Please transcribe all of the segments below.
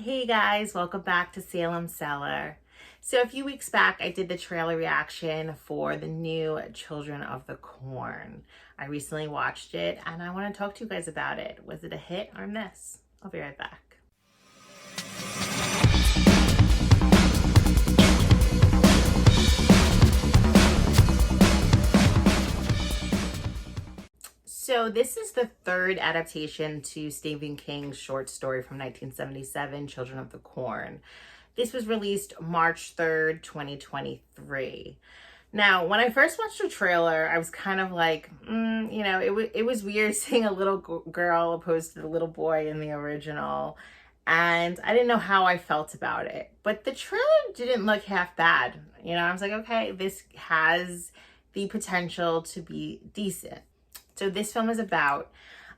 Hey guys, welcome back to Salem, Cellar. So a few weeks back, I did the trailer reaction for the new Children of the Corn. I recently watched it and I want to talk to you guys about it. Was it a hit or a miss? I'll be right back. So this is the third adaptation to Stephen King's short story from 1977, Children of the Corn. This was released March 3rd, 2023. Now, when I first watched the trailer, I was kind of like, it was weird seeing a little girl opposed to the little boy in the original. And I didn't know how I felt about it. But the trailer didn't look half bad. I was like, okay, this has the potential to be decent. So this film is about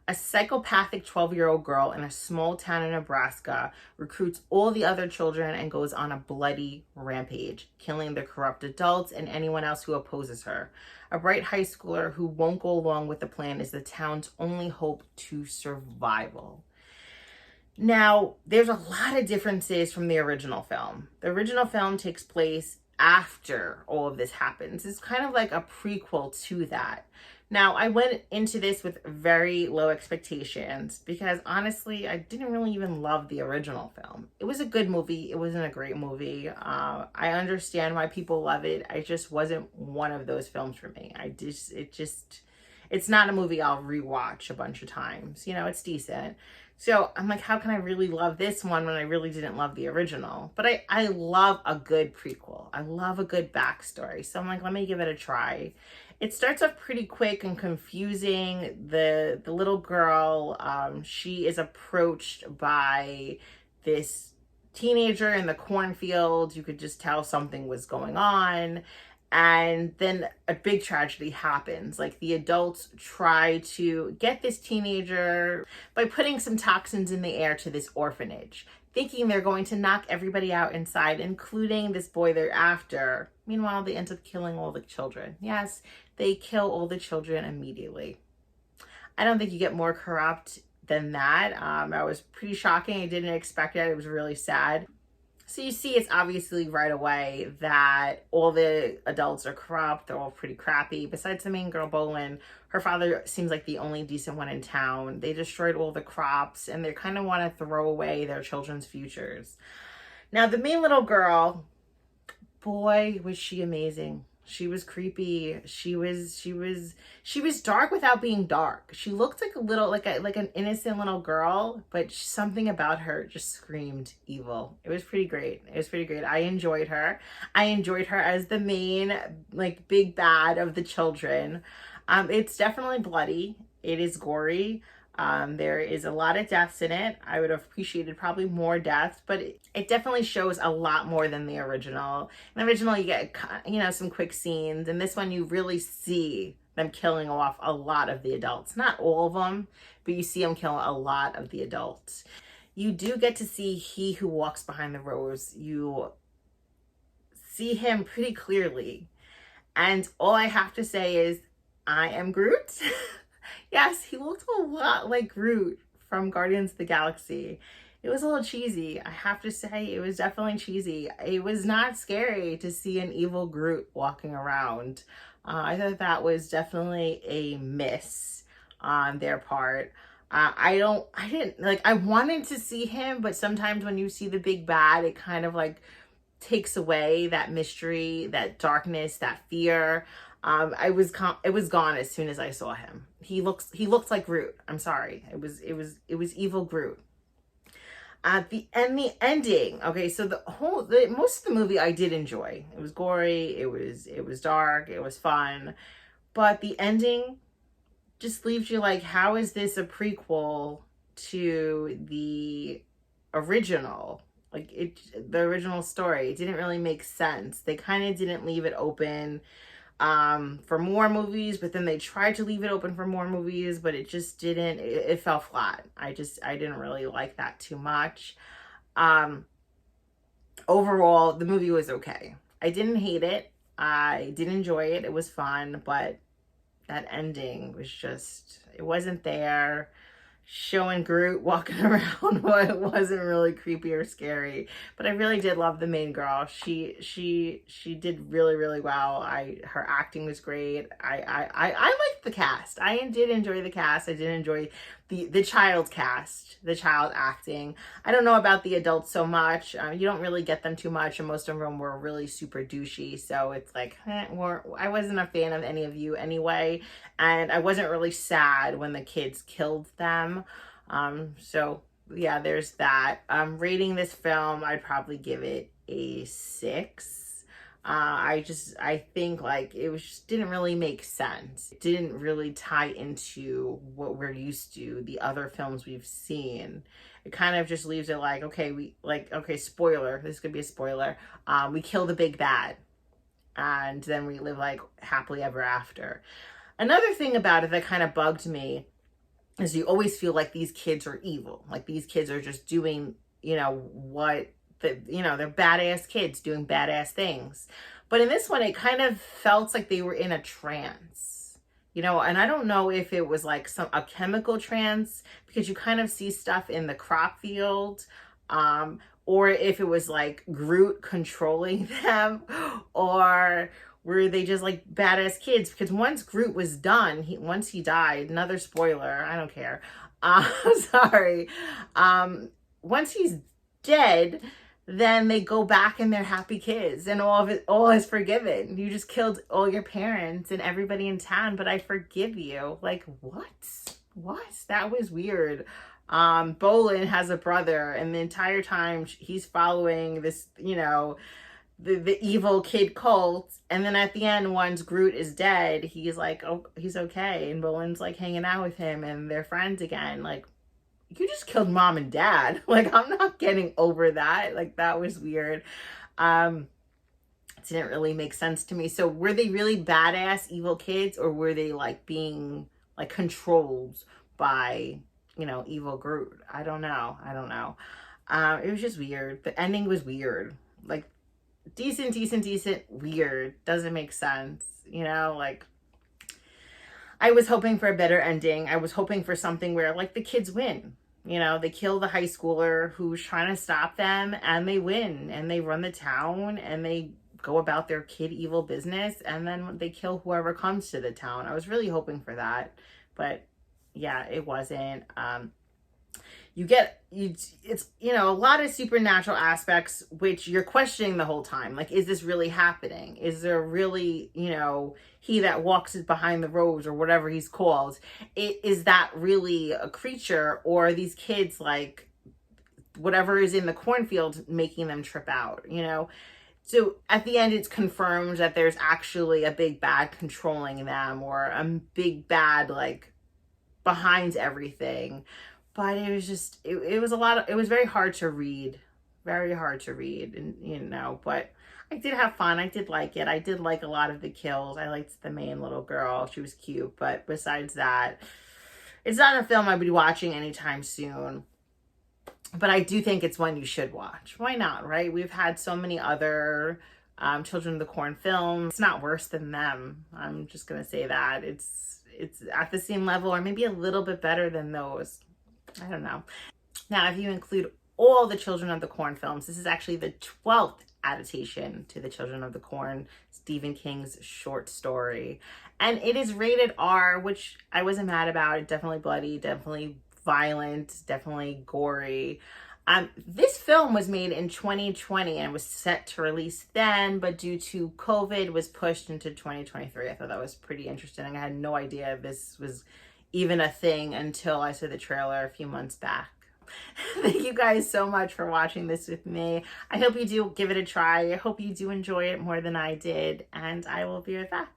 a psychopathic 12-year-old girl in a small town in Nebraska recruits all the other children and goes on a bloody rampage, killing the corrupt adults and anyone else who opposes her. A bright high schooler who won't go along with the plan is the town's only hope to survival. Now, there's a lot of differences from the original film. The original film takes place after all of this happens. It's kind of like a prequel to that. Now, I went into this with very low expectations because honestly, I didn't really even love the original film. It was a good movie. It wasn't a great movie. I understand why people love it. I just wasn't one of those films for me. It's not a movie I'll rewatch a bunch of times. It's decent. So I'm like, how can I really love this one when I really didn't love the original? But I love a good prequel. I love a good backstory. So I'm like, let me give it a try. It starts off pretty quick and confusing. The little girl, she is approached by this teenager in the cornfield. You could just tell something was going on. And then a big tragedy happens. Like, the adults try to get this teenager by putting some toxins in the air to this orphanage, thinking they're going to knock everybody out inside, including this boy they're after. Meanwhile, they end up killing all the children. Yes, they kill all the children immediately. I don't think you get more corrupt than that. That was pretty shocking. I didn't expect it. It was really sad. So you see, it's obviously right away that all the adults are corrupt. They're all pretty crappy. Besides the main girl, Bolin, her father seems like the only decent one in town. They destroyed all the crops and they kind of want to throw away their children's futures. Now, the main little girl, boy, was she amazing. She was creepy. She was dark without being dark. She looked like an innocent little girl, but something about her just screamed evil. It was pretty great. I enjoyed her. I enjoyed her as the main, big bad of the children. It's definitely bloody. It is gory. There is a lot of deaths in it. I would have appreciated probably more deaths, but it definitely shows a lot more than the original. In the original, you get, some quick scenes. And this one, you really see them killing off a lot of the adults. Not all of them, but you see them kill a lot of the adults. You do get to see He Who Walks Behind the Rose. You see him pretty clearly. And all I have to say is, I am Groot. Yes, he looked a lot like Groot from Guardians of the Galaxy. It was a little cheesy. I have to say, it was definitely cheesy. It was not scary to see an evil Groot walking around. I thought that was definitely a miss on their part. I wanted to see him, but sometimes when you see the big bad, it kind of takes away that mystery, that darkness, that fear. It was gone as soon as I saw him. He looks like Groot. I'm sorry. It was evil Groot. The ending. Okay, so most of the movie I did enjoy. It was gory. It was dark. It was fun, but the ending just leaves you like, how is this a prequel to the original? The original story. It didn't really make sense. They kind of didn't leave it open for more movies, but then they tried to leave it open for more movies, but it just didn't, it fell flat. I didn't really like that too much. Overall, the movie was okay. I didn't hate it. I did enjoy it. It was fun, but that ending was just, it wasn't there. showing Groot walking around wasn't really creepy or scary, but I really did love the main girl. She did really, really well. Her acting was great. I liked the cast. I did enjoy the cast. I did enjoy the child cast, the child acting. I don't know about the adults so much. You don't really get them too much, and most of them were really super douchey. So it's like, I wasn't a fan of any of you anyway, and I wasn't really sad when the kids killed them. So yeah, there's that. Rating this film, I'd probably give it a 6. I think like it just didn't really make sense. It didn't really tie into what we're used to, the other films we've seen. It kind of just leaves it like, okay, spoiler, this could be a spoiler. We kill the big bad, and then we live like happily ever after. Another thing about it that kind of bugged me is you always feel like these kids are evil. Like these kids are just doing, they're badass kids doing badass things. But in this one, it kind of felt like they were in a trance, and I don't know if it was like a chemical trance, because you kind of see stuff in the crop field, or if it was like Groot controlling them, or were they just like badass kids? Because once Groot was done, once he died, another spoiler, I don't care. Sorry. Once he's dead, then they go back and they're happy kids, and all is forgiven. You just killed all your parents and everybody in town, but I forgive you. Like, what? That was weird. Bolin has a brother, and the entire time he's following this, the evil kid cult, and then at the end, once Groot is dead, he's like, oh, he's okay, and Bolin's like hanging out with him, and they're friends again. Like, you just killed mom and dad. Like, I'm not getting over that. Like, that was weird. It didn't really make sense to me. So were they really badass evil kids, or were they like being like controlled by, evil Groot? I don't know. It was just weird. The ending was weird. Like, decent, weird. Doesn't make sense. Like, I was hoping for a better ending. I was hoping for something where like the kids win. They kill the high schooler who's trying to stop them, and they win, and they run the town, and they go about their kid evil business, and then they kill whoever comes to the town. I was really hoping for that, but yeah, it wasn't. It's a lot of supernatural aspects which you're questioning the whole time. Like, is this really happening? Is there really, he that walks behind the rose, or whatever he's called, is that really a creature, or are these kids like whatever is in the cornfield making them trip out? So at the end, it's confirmed that there's actually a big bad controlling them, or a big bad like behind everything. But it was just, it was it was very hard to read, and, but I did have fun. I did like it. I did like a lot of the kills. I liked the main little girl. She was cute. But besides that, it's not a film I'd be watching anytime soon. But I do think it's one you should watch. Why not, right? We've had so many other Children of the Corn films. It's not worse than them. I'm just going to say that. It's at the same level, or maybe a little bit better than those. I don't know. Now, if you include all the Children of the Corn films, this is actually the 12th adaptation to the Children of the Corn, Stephen King's short story. And it is rated R, which I wasn't mad about. It's definitely bloody, definitely violent, definitely gory. This film was made in 2020 and was set to release then, but due to COVID was pushed into 2023. I thought that was pretty interesting. I had no idea this was even a thing until I saw the trailer a few months back. Thank you guys so much for watching this with me. I hope you do give it a try. I hope you do enjoy it more than I did, and I will be right back.